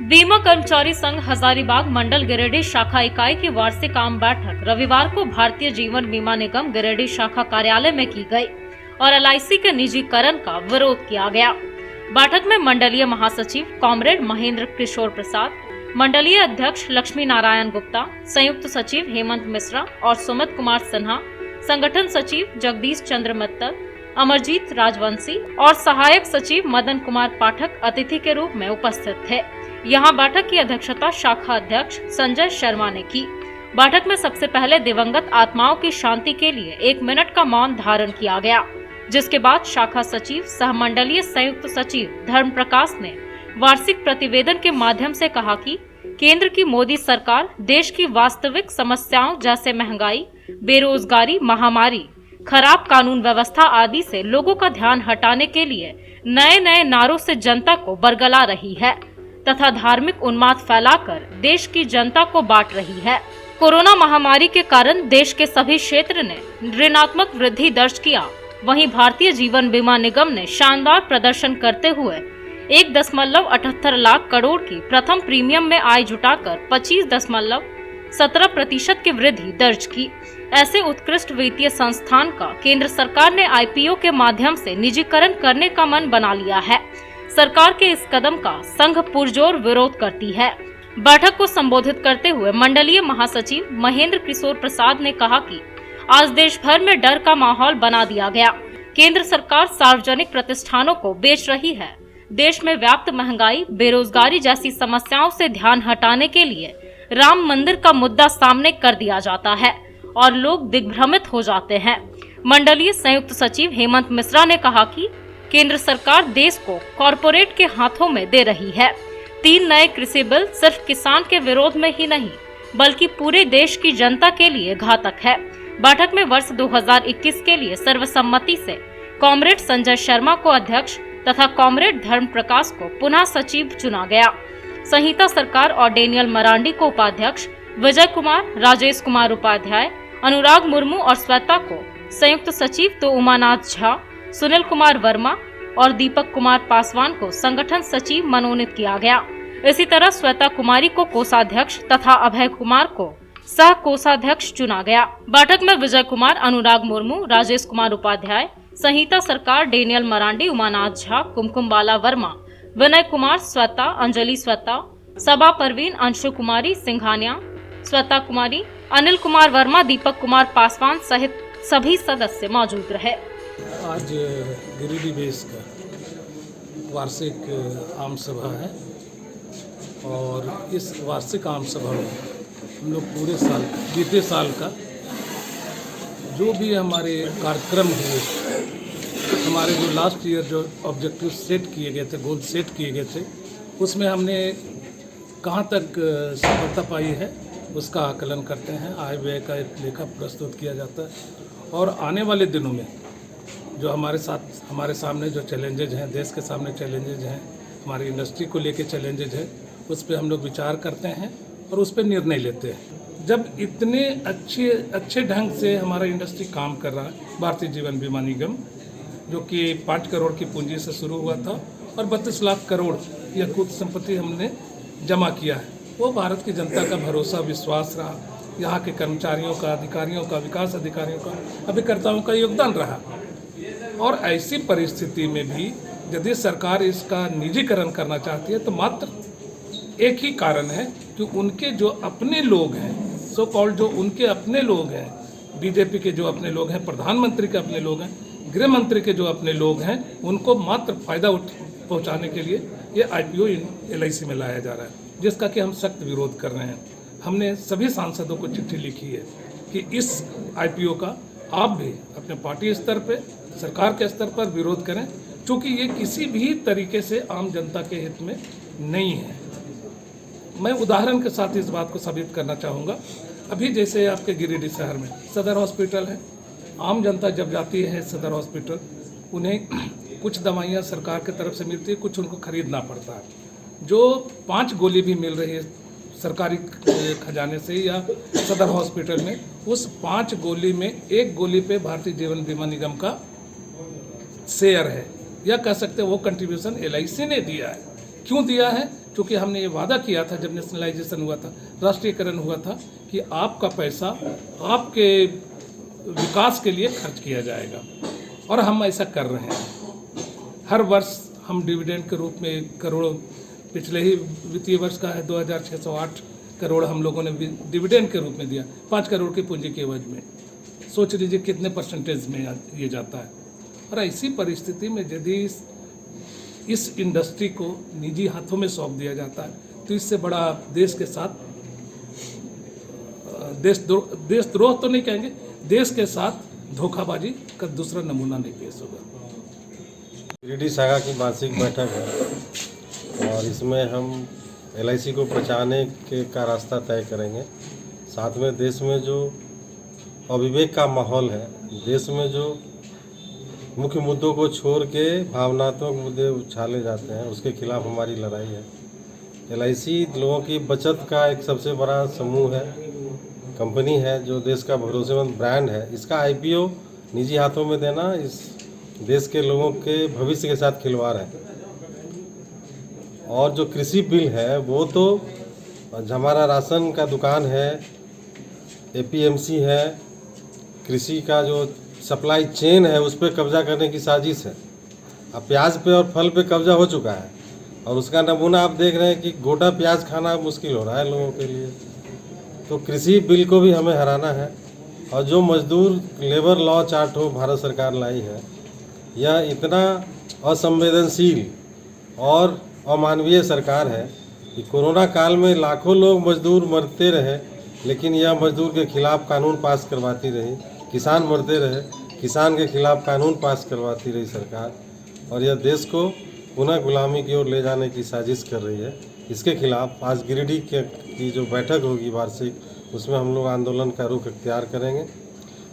बीमा कर्मचारी संघ हजारीबाग मंडल गिरिडीह शाखा इकाई की वार्षिक आम बैठक रविवार को भारतीय जीवन बीमा निगम गिरिडीह शाखा कार्यालय में की गई और एलआईसी के निजीकरण का विरोध किया गया। बैठक में मंडलीय महासचिव कॉमरेड महेंद्र किशोर प्रसाद, मंडलीय अध्यक्ष लक्ष्मी नारायण गुप्ता, संयुक्त सचिव हेमंत मिश्रा और सुमित कुमार सिन्हा, संगठन सचिव जगदीश चंद्र मित्तल, अमरजीत राजवंशी और सहायक सचिव मदन कुमार पाठक अतिथि के रूप में उपस्थित थे। यहाँ बैठक की अध्यक्षता शाखा अध्यक्ष संजय शर्मा ने की। बैठक में सबसे पहले दिवंगत आत्माओं की शांति के लिए 1 मिनट का मौन धारण किया गया, जिसके बाद शाखा सचिव सह मंडलीय संयुक्त सचिव धर्म प्रकाश ने वार्षिक प्रतिवेदन के माध्यम से कहा कि केंद्र की मोदी सरकार देश की वास्तविक समस्याओं जैसे महंगाई, बेरोजगारी, महामारी, खराब कानून व्यवस्था आदि से लोगों का ध्यान हटाने के लिए नए नए नारों से जनता को बरगला रही है तथा धार्मिक उन्माद फैलाकर देश की जनता को बांट रही है। कोरोना महामारी के कारण देश के सभी क्षेत्र ने ऋणात्मक वृद्धि दर्ज किया। वहीं भारतीय जीवन बीमा निगम ने शानदार प्रदर्शन करते हुए 1.78 लाख करोड़ की प्रथम प्रीमियम में आय जुटाकर 25.17% की वृद्धि दर्ज की। ऐसे उत्कृष्ट वित्तीय संस्थान का केंद्र सरकार ने आईपीओ के माध्यम से निजीकरण करने का मन बना लिया है। सरकार के इस कदम का संघ पुरजोर विरोध करती है। बैठक को संबोधित करते हुए मंडलीय महासचिव महेंद्र किशोर प्रसाद ने कहा कि आज देश भर में डर का माहौल बना दिया गया। केंद्र सरकार सार्वजनिक प्रतिष्ठानों को बेच रही है। देश में व्याप्त महंगाई, बेरोजगारी जैसी समस्याओं से ध्यान हटाने के लिए राम मंदिर का मुद्दा सामने कर दिया जाता है और लोग दिग्भ्रमित हो जाते हैं। मंडलीय संयुक्त सचिव हेमंत मिश्रा ने कहा कि केंद्र सरकार देश को कॉरपोरेट के हाथों में दे रही है। 3 नए कृषि बिल सिर्फ किसान के विरोध में ही नहीं बल्कि पूरे देश की जनता के लिए घातक है। बैठक में वर्ष 2021 के लिए सर्वसम्मति से कॉमरेड संजय शर्मा को अध्यक्ष तथा कॉमरेड धर्म प्रकाश को पुनः सचिव चुना गया। संहिता सरकार और डेनियल मरांडी को उपाध्यक्ष, विजय कुमार, राजेश कुमार उपाध्याय, अनुराग मुर्मू और श्वेता को संयुक्त सचिव तो उमानाथ झा, सुनील कुमार वर्मा और दीपक कुमार पासवान को संगठन सचिव मनोनीत किया गया। इसी तरह श्वेता कुमारी को कोषाध्यक्ष तथा अभय कुमार को सह कोषाध्यक्ष चुना गया। बैठक में विजय कुमार, अनुराग मुर्मू, राजेश कुमार उपाध्याय, संहिता सरकार, डेनियल मरांडी, उमानाथ झा, कुमकुम बाला वर्मा, विनय कुमार, श्वेता, अंजलि श्वेता, सबा परवीन, अंशु कुमारी सिंघानिया, श्वेता कुमारी, अनिल कुमार वर्मा, दीपक कुमार पासवान सहित सभी सदस्य मौजूद रहे। आज गिरिडीह बेस का वार्षिक आम सभा है और इस वार्षिक आम सभा में हम लोग पूरे साल, बीते साल का जो भी हमारे कार्यक्रम हुए, हमारे जो लास्ट ईयर जो ऑब्जेक्टिव सेट किए गए थे, गोल सेट किए गए थे, उसमें हमने कहाँ तक सफलता पाई है उसका आकलन करते हैं। आय व्यय का एक लेखा प्रस्तुत किया जाता है और आने वाले दिनों में जो हमारे सामने जो चैलेंजेज हैं, देश के सामने चैलेंजेज हैं, हमारी इंडस्ट्री को लेके चैलेंजेज हैं, उस पर हम लोग विचार करते हैं और उस पर निर्णय लेते हैं। जब इतने अच्छे ढंग से हमारा इंडस्ट्री काम कर रहा है, भारतीय जीवन बीमा निगम जो कि 5 करोड़ की पूंजी से शुरू हुआ था और 32 लाख करोड़ यह कुल संपत्ति हमने जमा किया है, वो भारत की जनता का भरोसा, विश्वास रहा, यहाँ के कर्मचारियों का, अधिकारियों का, विकास अधिकारियों का, अभिकर्ताओं का योगदान रहा। और ऐसी परिस्थिति में भी यदि सरकार इसका निजीकरण करना चाहती है तो मात्र एक ही कारण है कि उनके जो अपने लोग हैं, सो कॉल्ड जो उनके अपने लोग हैं, बीजेपी के जो अपने लोग हैं, प्रधानमंत्री के अपने लोग हैं, गृह मंत्री के जो अपने लोग हैं, उनको मात्र फायदा पहुंचाने के लिए ये आईपीओ एलआईसी में लाया जा रहा है, जिसका कि हम सख्त विरोध कर रहे हैं। हमने सभी सांसदों को चिट्ठी लिखी है कि इस आईपीओ का आप भी अपने पार्टी स्तर पर, सरकार के स्तर पर विरोध करें, क्योंकि ये किसी भी तरीके से आम जनता के हित में नहीं है। मैं उदाहरण के साथ इस बात को साबित करना चाहूँगा। अभी जैसे आपके गिरिडीह शहर में सदर हॉस्पिटल है, आम जनता जब जाती है सदर हॉस्पिटल, उन्हें कुछ दवाइयाँ सरकार की तरफ से मिलती है, कुछ उनको खरीदना पड़ता है। जो 5 गोली भी मिल रही है सरकारी खजाने से या सदर हॉस्पिटल में, उस 5 गोली में 1 गोली पे भारतीय जीवन बीमा निगम का शेयर है, या कह सकते हैं वो कंट्रीब्यूशन एलआईसी ने दिया है। क्यों दिया है? क्योंकि हमने ये वादा किया था जब नेशनलाइजेशन हुआ था, राष्ट्रीयकरण हुआ था, कि आपका पैसा आपके विकास के लिए खर्च किया जाएगा, और हम ऐसा कर रहे हैं। हर वर्ष हम डिविडेंड के रूप में करोड़ों, पिछले ही वित्तीय वर्ष का है 2608 करोड़ हम लोगों ने डिविडेंड के रूप में दिया, 5 करोड़ की पूंजी के एवज में। सोच लीजिए कितने परसेंटेज में ये जाता है। और ऐसी परिस्थिति में यदि इस इंडस्ट्री को निजी हाथों में सौंप दिया जाता है तो इससे बड़ा देश के साथ देशद्रोह तो नहीं कहेंगे, देश के साथ धोखाबाजी का दूसरा नमूना नहीं पेश होगा। गिरिडीह शाखा की मासिक बैठक है और इसमें हम LIC को बचाने का रास्ता तय करेंगे। साथ में देश में जो अविवेक का माहौल है, देश में जो मुख्य मुद्दों को छोड़ के भावनात्मक मुद्दे उछाले जाते हैं, उसके खिलाफ हमारी लड़ाई है। LIC लोगों की बचत का एक सबसे बड़ा समूह है, कंपनी है जो देश का भरोसेमंद ब्रांड है। इसका IPO निजी हाथों में देना इस देश के लोगों के भविष्य के साथ खिलवाड़ है। और जो कृषि बिल है वो तो हमारा राशन का दुकान है, APMC है, कृषि का जो सप्लाई चेन है उस पर कब्जा करने की साजिश है। अब प्याज पे और फल पे कब्जा हो चुका है और उसका नमूना आप देख रहे हैं कि गोटा प्याज खाना मुश्किल हो रहा है लोगों के लिए। तो कृषि बिल को भी हमें हराना है। और जो मजदूर लेबर लॉ चार्ट हो भारत सरकार लाई है, यह इतना असंवेदनशील और अमानवीय सरकार है कि कोरोना काल में लाखों लोग मजदूर मरते रहे, लेकिन यह मजदूर के खिलाफ कानून पास करवाती रही। किसान मरते रहे, किसान के खिलाफ कानून पास करवाती रही सरकार। और यह देश को पुनः गुलामी की ओर ले जाने की साजिश कर रही है। इसके खिलाफ आज गिरिडीह की जो बैठक होगी वार्षिक, उसमें हम लोग आंदोलन का रुख अख्तियार करेंगे।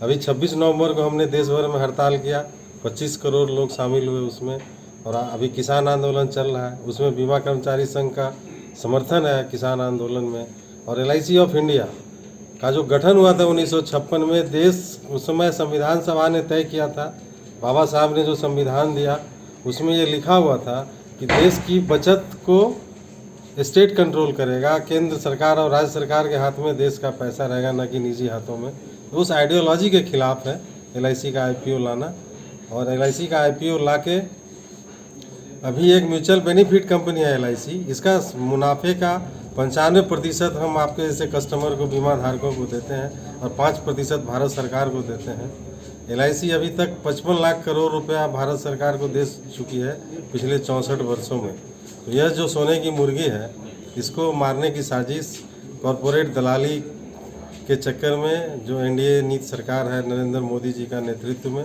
अभी 26 नवंबर को हमने देश भर में हड़ताल किया, 25 करोड़ लोग शामिल हुए उसमें। और अभी किसान आंदोलन चल रहा है, उसमें बीमा कर्मचारी संघ का समर्थन है किसान आंदोलन में। और LIC ऑफ इंडिया का जो गठन हुआ था 1956 में, देश उस समय संविधान सभा ने तय किया था, बाबा साहब ने जो संविधान दिया उसमें ये लिखा हुआ था कि देश की बचत को स्टेट कंट्रोल करेगा, केंद्र सरकार और राज्य सरकार के हाथ में देश का पैसा रहेगा, न कि निजी हाथों में। तो उस आइडियोलॉजी के खिलाफ है LIC का IPO लाना। और LIC का IPO ला के अभी एक म्यूचुअल बेनिफिट कंपनी है LIC, इसका मुनाफे का 95% हम आपके जैसे कस्टमर को, बीमा धारकों को देते हैं और 5% भारत सरकार को देते हैं। LIC अभी तक 55 लाख करोड़ रुपया भारत सरकार को दे चुकी है पिछले 64 वर्षों में। तो यह जो सोने की मुर्गी है, इसको मारने की साजिश कॉरपोरेट दलाली के चक्कर में जो NDA नीति सरकार है नरेंद्र मोदी जी का नेतृत्व में,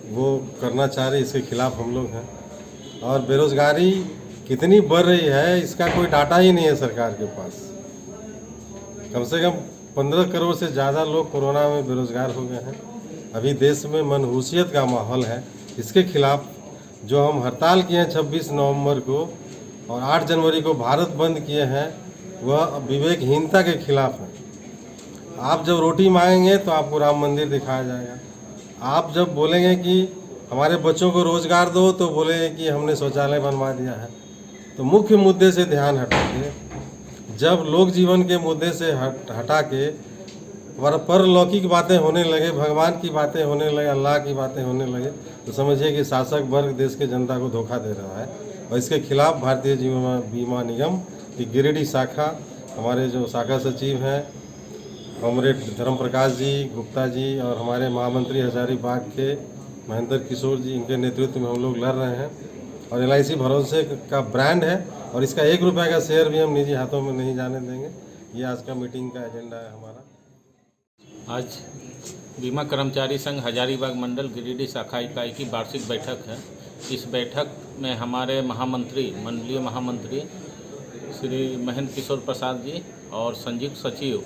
वो करना चाह रही, इसके खिलाफ हम लोग हैं। और बेरोजगारी कितनी बढ़ रही है इसका कोई डाटा ही नहीं है सरकार के पास। कम से कम 15 करोड़ से ज़्यादा लोग कोरोना में बेरोजगार हो गए हैं। अभी देश में मनहूसियत का माहौल है। इसके खिलाफ जो हम हड़ताल किए हैं 26 नवंबर को और 8 जनवरी को भारत बंद किए हैं, वह विवेकहीनता के खिलाफ है। आप जब रोटी मांगेंगे तो आपको राम मंदिर दिखाया जाएगा। आप जब बोलेंगे कि हमारे बच्चों को रोजगार दो तो बोलेंगे कि हमने शौचालय बनवा दिया है। तो मुख्य मुद्दे से ध्यान हटा के, जब लोक जीवन के मुद्दे से हटा के परलौकिक बातें होने लगे, भगवान की बातें होने लगे, अल्लाह की बातें होने लगे, तो समझिए कि शासक वर्ग देश के जनता को धोखा दे रहा है। और इसके खिलाफ भारतीय जीवन बीमा निगम की गिरिडीह शाखा, हमारे जो शाखा सचिव हैं कॉमरेड धर्म प्रकाश जी गुप्ता जी और हमारे महामंत्री हजारीबाग के महेंद्र किशोर जी, इनके नेतृत्व में हम लोग लड़ रहे हैं। और LIC भरोसे का ब्रांड है और इसका 1 रुपये का शेयर भी हम निजी हाथों में नहीं जाने देंगे। ये आज का मीटिंग का एजेंडा है हमारा। आज बीमा कर्मचारी संघ हजारीबाग मंडल गिरिडीह शाखा इकाई की वार्षिक बैठक है। इस बैठक में हमारे महामंत्री, मंडलीय महामंत्री श्री महेंद्र किशोर प्रसाद जी और संयुक्त सचिव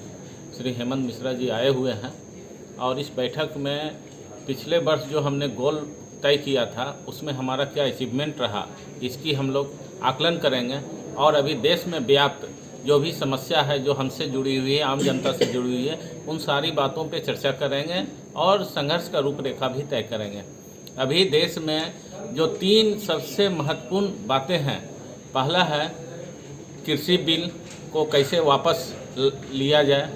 श्री हेमंत मिश्रा जी आए हुए हैं। और इस बैठक में पिछले वर्ष जो हमने गोल तय किया था उसमें हमारा क्या अचीवमेंट रहा, इसकी हम लोग आकलन करेंगे। और अभी देश में व्याप्त जो भी समस्या है जो हमसे जुड़ी हुई है, आम जनता से जुड़ी हुई है, उन सारी बातों पे चर्चा करेंगे और संघर्ष का रूपरेखा भी तय करेंगे। अभी देश में जो 3 सबसे महत्वपूर्ण बातें हैं, पहला है कृषि बिल को कैसे वापस लिया जाए।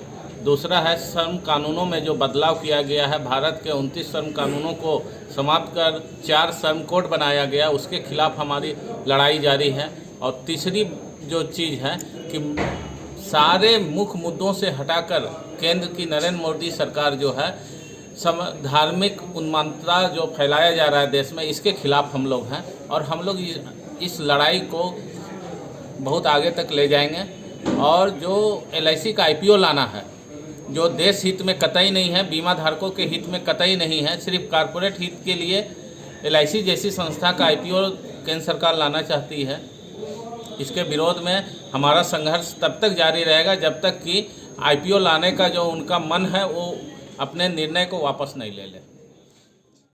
दूसरा है श्रम कानूनों में जो बदलाव किया गया है, भारत के 29 श्रम कानूनों को समाप्त कर 4 श्रम कोड बनाया गया, उसके खिलाफ हमारी लड़ाई जारी है। और तीसरी जो चीज़ है कि सारे मुख्य मुद्दों से हटाकर केंद्र की नरेंद्र मोदी सरकार जो है धार्मिक उन्मादता जो फैलाया जा रहा है देश में, इसके खिलाफ हम लोग हैं और हम लोग इस लड़ाई को बहुत आगे तक ले जाएंगे। और जो LIC का IPO लाना है, जो देश हित में कतई नहीं है, बीमा धारकों के हित में कतई नहीं है, सिर्फ कारपोरेट हित के लिए LIC जैसी संस्था का IPO केंद्र सरकार लाना चाहती है। इसके विरोध में हमारा संघर्ष तब तक जारी रहेगा जब तक कि IPO लाने का जो उनका मन है वो अपने निर्णय को वापस नहीं ले ले।